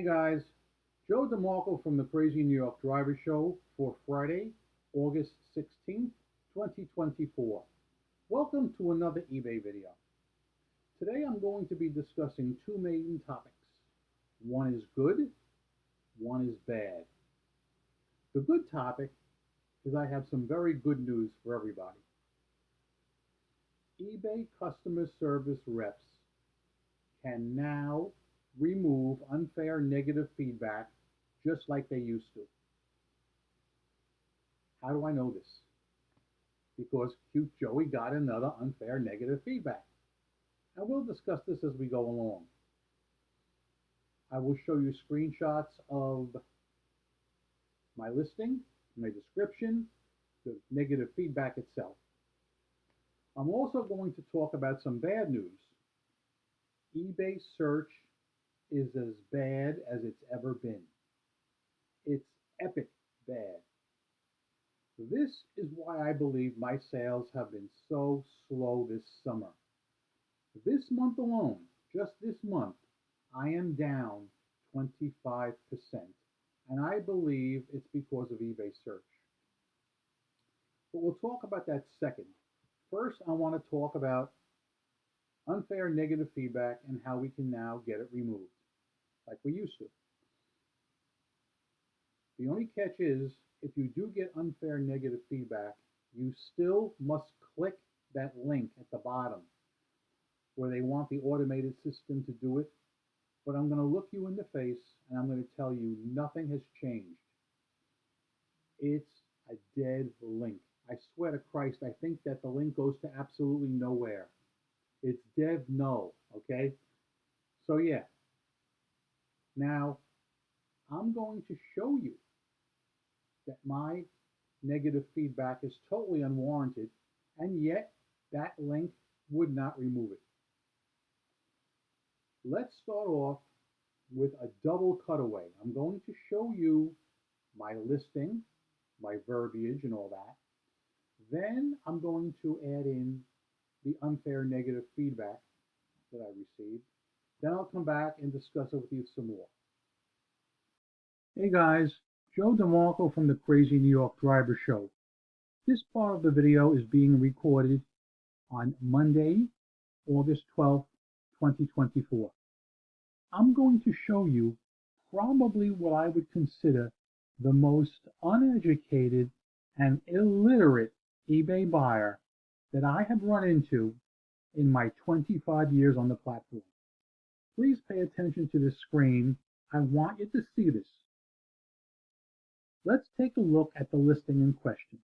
Hey guys, Joe DeMarco from the Crazy New York Driver Show for Friday, August 16th, 2024. Welcome to another eBay video. Today I'm going to be discussing two main topics. One is good, one is bad. The good topic is I have some very good news for everybody. eBay customer service reps can now remove unfair negative feedback just like they used to. How do I know this? Because cute Joey got another unfair negative feedback. And we'll discuss this as we go along. I will show you screenshots of my listing, my description, the negative feedback itself. I'm also going to talk about some bad news. eBay search is as bad as it's ever been. It's epic bad. This is why I believe my sales have been so slow this summer. This month alone, just this month, I am down 25%. And I believe it's because of eBay search. But we'll talk about that second. First, I want to talk about unfair negative feedback and how we can now get it removed, like we used to. The only catch is, if you do get unfair negative feedback, you still must click that link at the bottom where they want the automated system to do it. But I'm going to look you in the face and I'm going to tell you nothing has changed. It's a dead link. I swear to Christ, I think that the link goes to absolutely nowhere. It's dev null, okay? So yeah. Now, I'm going to show you that my negative feedback is totally unwarranted, and yet that link would not remove it. Let's start off with a double cutaway. I'm going to show you my listing, my verbiage and all that. Then I'm going to add in the unfair negative feedback that I received. Then I'll come back and discuss it with you some more. Hey guys, Joe DeMarco from the Crazy New York Driver Show. This part of the video is being recorded on Monday, August 12th, 2024. I'm going to show you probably what I would consider the most uneducated and illiterate eBay buyer that I have run into in my 25 years on the platform. Please pay attention to this screen. I want you to see this. Let's take a look at the listing in question.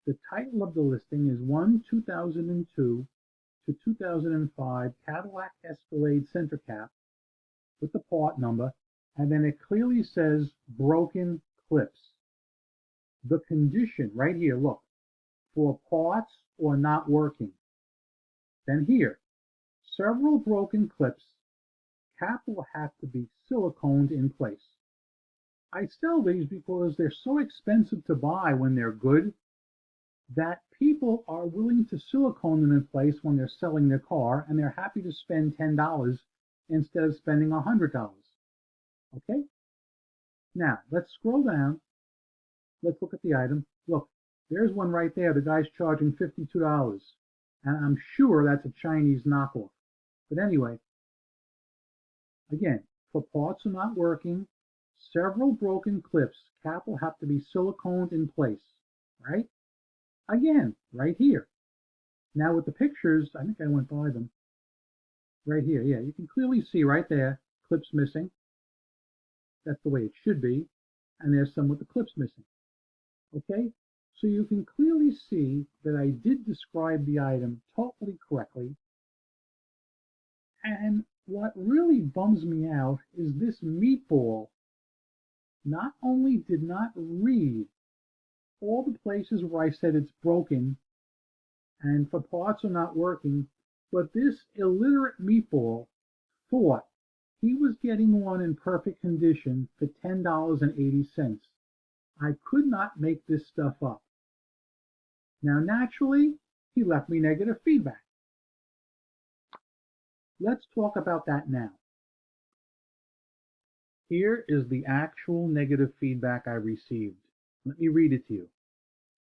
The title of the listing is 2002 to 2005 Cadillac Escalade center cap with the part number, and then it clearly says broken clips. The condition right here, look, for parts or not working. Then here, several broken clips, cap will have to be siliconed in place. I sell these because they're so expensive to buy when they're good that people are willing to silicone them in place when they're selling their car, and they're happy to spend $10 instead of spending $100. Okay? Now, let's scroll down. Let's look at the item. Look, there's one right there. The guy's charging $52. And I'm sure that's a Chinese knockoff. But anyway, again, for parts are not working, several broken clips, cap will have to be siliconed in place, right? Again, right here. Now with the pictures, I think I went by them. Right here, yeah, you can clearly see right there, clips missing. That's the way it should be. And there's some with the clips missing. Okay? So you can clearly see that I did describe the item totally correctly. And what really bums me out is this meatball not only did not read all the places where I said it's broken and for parts are not working, but this illiterate meatball thought he was getting one in perfect condition for $10.80. I could not make this stuff up. Now, naturally, he left me negative feedback. Let's talk about that now. Here is the actual negative feedback I received. Let me read it to you.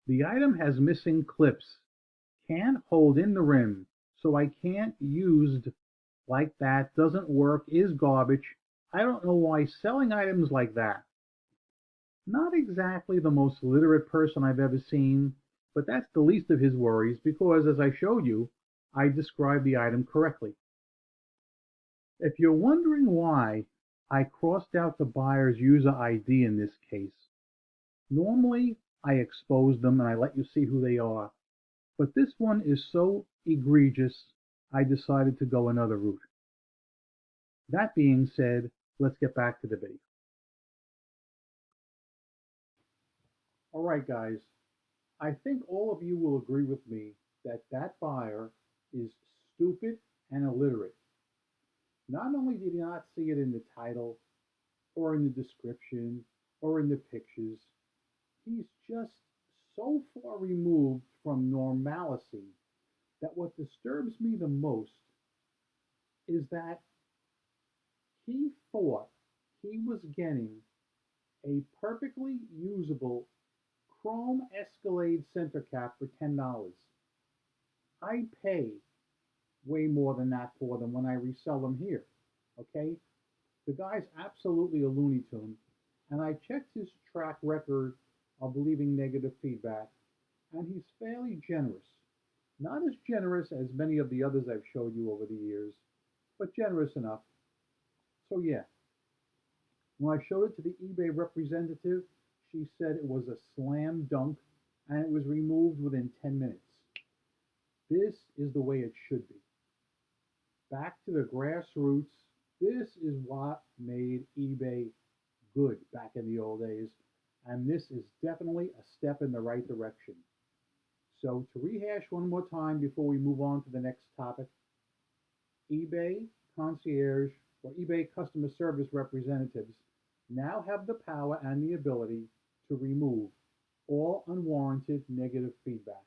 The item has missing clips. Can't hold in the rim, so I can't used like that, doesn't work, is garbage. I don't know why selling items like that. Not exactly the most literate person I've ever seen, but that's the least of his worries because, as I showed you, I described the item correctly. If you're wondering why I crossed out the buyer's user ID in this case, normally I expose them and I let you see who they are, but this one is so egregious, I decided to go another route. That being said, let's get back to the video. All right, guys, I think all of you will agree with me that that buyer is stupid and illiterate. Not only did he not see it in the title or in the description or in the pictures, he's just so far removed from normalcy that what disturbs me the most is that he thought he was getting a perfectly usable chrome Escalade center cap for $10. I pay way more than that for them when I resell them here, okay? The guy's absolutely a Looney Tune, and I checked his track record of leaving negative feedback, and he's fairly generous. Not as generous as many of the others I've showed you over the years, but generous enough. So yeah, when I showed it to the eBay representative, she said it was a slam dunk and it was removed within 10 minutes. This is the way it should be. Back to the grassroots. This is what made eBay good back in the old days, and this is definitely a step in the right direction. So to rehash one more time before we move on to the next topic, eBay concierge or eBay customer service representatives now have the power and the ability to remove all unwarranted negative feedback.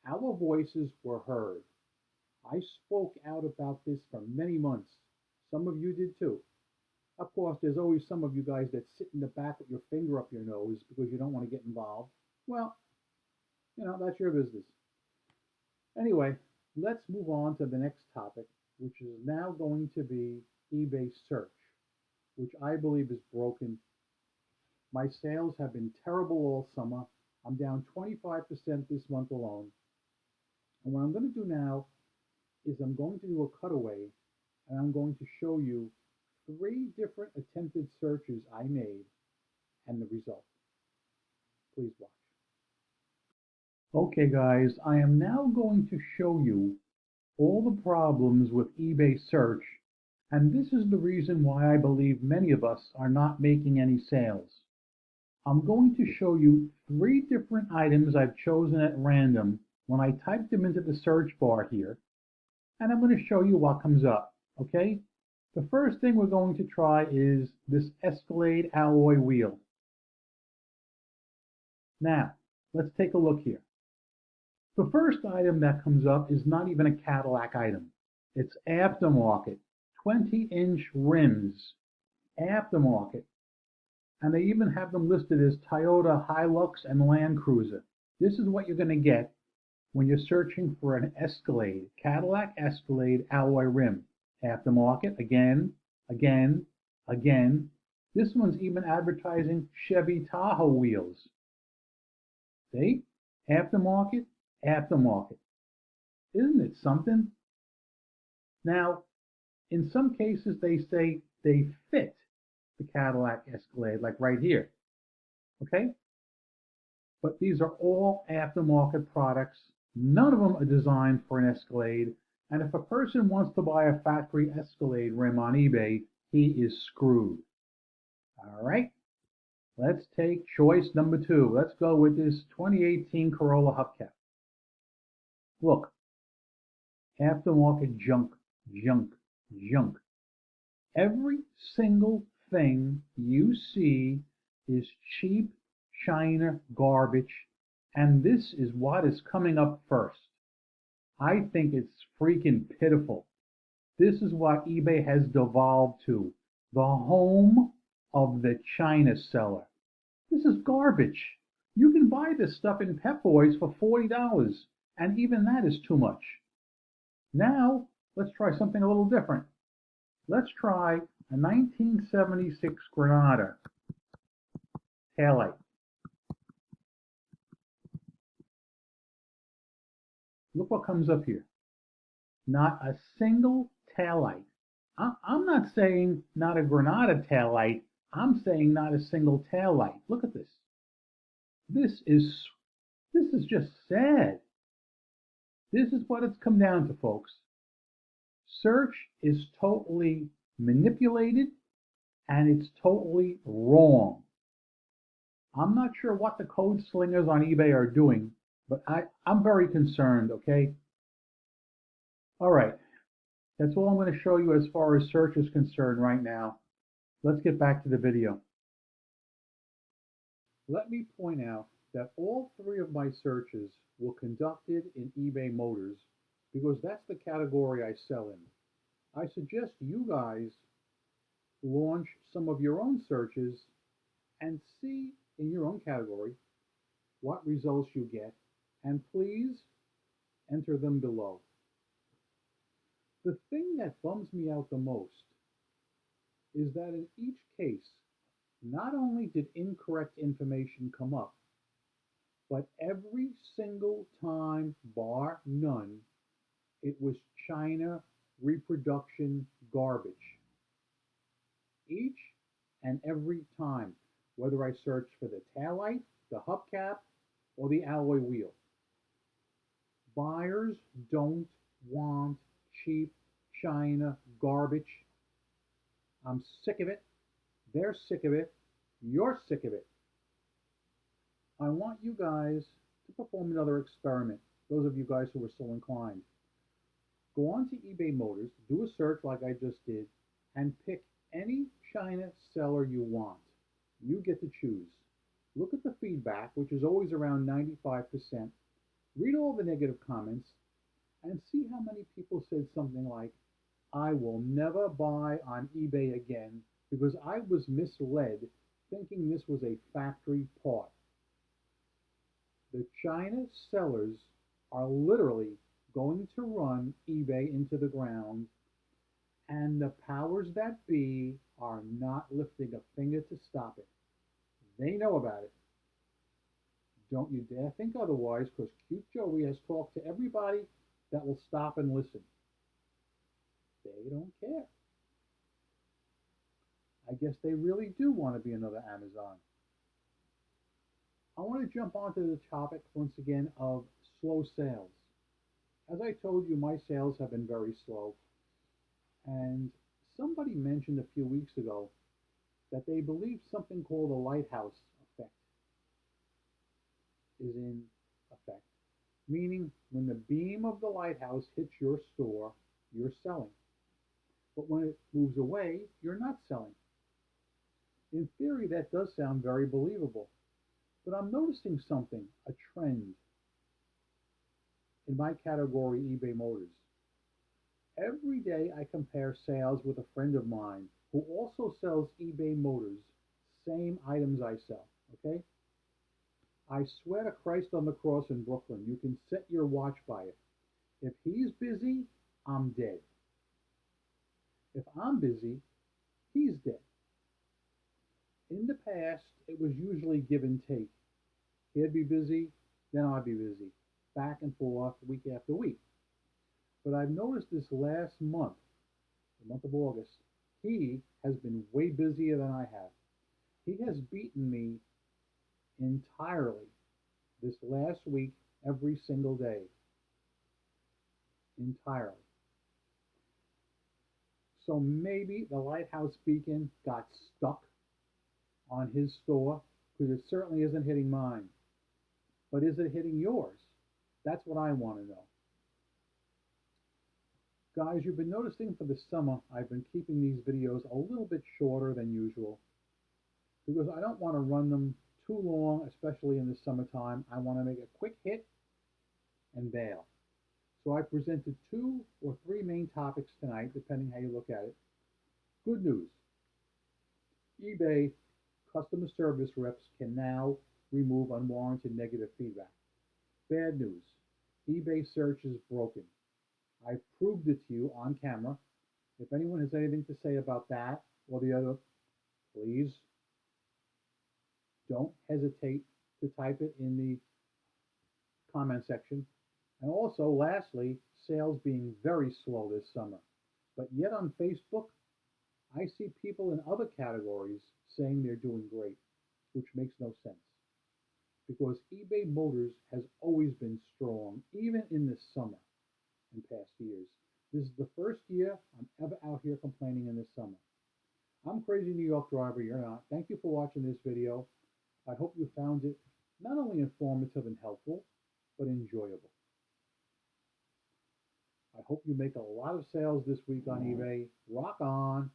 Our voices were heard. I spoke out about this for many months. Some of you did too. Of course, there's always some of you guys that sit in the back with your finger up your nose because you don't want to get involved. Well, that's your business. Anyway, let's move on to the next topic, which is now going to be eBay search, which I believe is broken. My sales have been terrible all summer. I'm down 25% this month alone. And what I'm going to do now is I'm going to do a cutaway and I'm going to show you 3 different attempted searches I made and the result. Please watch. Okay guys, I am now going to show you all the problems with eBay search, and this is the reason why I believe many of us are not making any sales. I'm going to show you 3 different items I've chosen at random when I typed them into the search bar here, and I'm going to show you what comes up, okay? The first thing we're going to try is this Escalade alloy wheel. Now, let's take a look here. The first item that comes up is not even a Cadillac item. It's aftermarket, 20-inch rims, aftermarket. And they even have them listed as Toyota Hilux and Land Cruiser. This is what you're going to get when you're searching for an Escalade, Cadillac Escalade alloy rim. Aftermarket, again, again, again. This one's even advertising Chevy Tahoe wheels. See? Aftermarket, aftermarket. Isn't it something? Now, in some cases they say they fit the Cadillac Escalade, like right here. Okay? But these are all aftermarket products. None of them are designed for an Escalade. And if a person wants to buy a factory Escalade rim on eBay, he is screwed. All right? Let's take choice number 2. Let's go with this 2018 Corolla hubcap. Look, aftermarket junk, junk, junk. Every single thing you see is cheap China garbage, and this is what is coming up first. I think it's freaking pitiful. This is what eBay has devolved to. The home of the China seller. This is garbage. You can buy this stuff in Pep Boys for $40, and even that is too much. Now, let's try something a little different. Let's try a 1976 Granada taillight. Look what comes up here. Not a single taillight. I'm not saying not a Granada taillight. I'm saying not a single taillight. Look at this. This is just sad. This is what it's come down to, folks. Search is totally manipulated and it's totally wrong. I'm not sure what the code slingers on eBay are doing, but I'm very concerned, okay? All right, that's all I'm going to show you as far as search is concerned right now. Let's get back to the video. Let me point out that all three of my searches were conducted in eBay Motors because that's the category I sell in. I suggest you guys launch some of your own searches and see in your own category what results you get, and please enter them below. The thing that bums me out the most is that in each case, not only did incorrect information come up, but every single time, bar none, it was China reproduction garbage. Each and every time, whether I search for the taillight, the hubcap, or the alloy wheel. Buyers don't want cheap China garbage. I'm sick of it. They're sick of it. You're sick of it. I want you guys to perform another experiment, those of you guys who are so inclined. Go on to eBay Motors, do a search like I just did, and pick any China seller you want. You get to choose. Look at the feedback, which is always around 95%. Read all the negative comments and see how many people said something like, I will never buy on eBay again because I was misled thinking this was a factory part. The China sellers are literally going to run eBay into the ground, and the powers that be are not lifting a finger to stop it. They know about it. Don't you dare think otherwise, because Cute Joey has talked to everybody that will stop and listen. They don't care. I guess they really do want to be another Amazon. I want to jump onto the topic once again of slow sales. As I told you, my sales have been very slow. And somebody mentioned a few weeks ago that they believe something called the lighthouse effect is in effect, meaning when the beam of the lighthouse hits your store, you're selling. But when it moves away, you're not selling. In theory, that does sound very believable, but I'm noticing something, a trend in my category, eBay Motors. Every day I compare sales with a friend of mine who also sells eBay Motors, same items I sell, okay? I swear to Christ on the cross in Brooklyn, you can set your watch by it. If he's busy, I'm dead. If I'm busy, he's dead. In the past, it was usually give and take. He'd be busy, then I'd be busy, back and forth, week after week. But I've noticed this last month, the month of August, he has been way busier than I have. He has beaten me entirely this last week, every single day. Entirely. So maybe the lighthouse beacon got stuck on his store, because it certainly isn't hitting mine. But is it hitting yours? That's what I want to know. Guys, you've been noticing for the summer, I've been keeping these videos a little bit shorter than usual, because I don't want to run them too long, especially in the summertime. I want to make a quick hit and bail. So I presented 2 or 3 main topics tonight, depending how you look at it. Good news. eBay customer service reps can now remove unwarranted negative feedback. Bad news. eBay search is broken. I proved it to you on camera. If anyone has anything to say about that or the other, please don't hesitate to type it in the comment section. And also, lastly, sales being very slow this summer. But yet on Facebook, I see people in other categories saying they're doing great, which makes no sense because eBay Motors has always been strong, even in the summer in past years. This is the first year I'm ever out here complaining in the summer. I'm Crazy New York Driver, you're not. Thank you for watching this video. I hope you found it not only informative and helpful, but enjoyable. I hope you make a lot of sales this week on eBay. Rock on.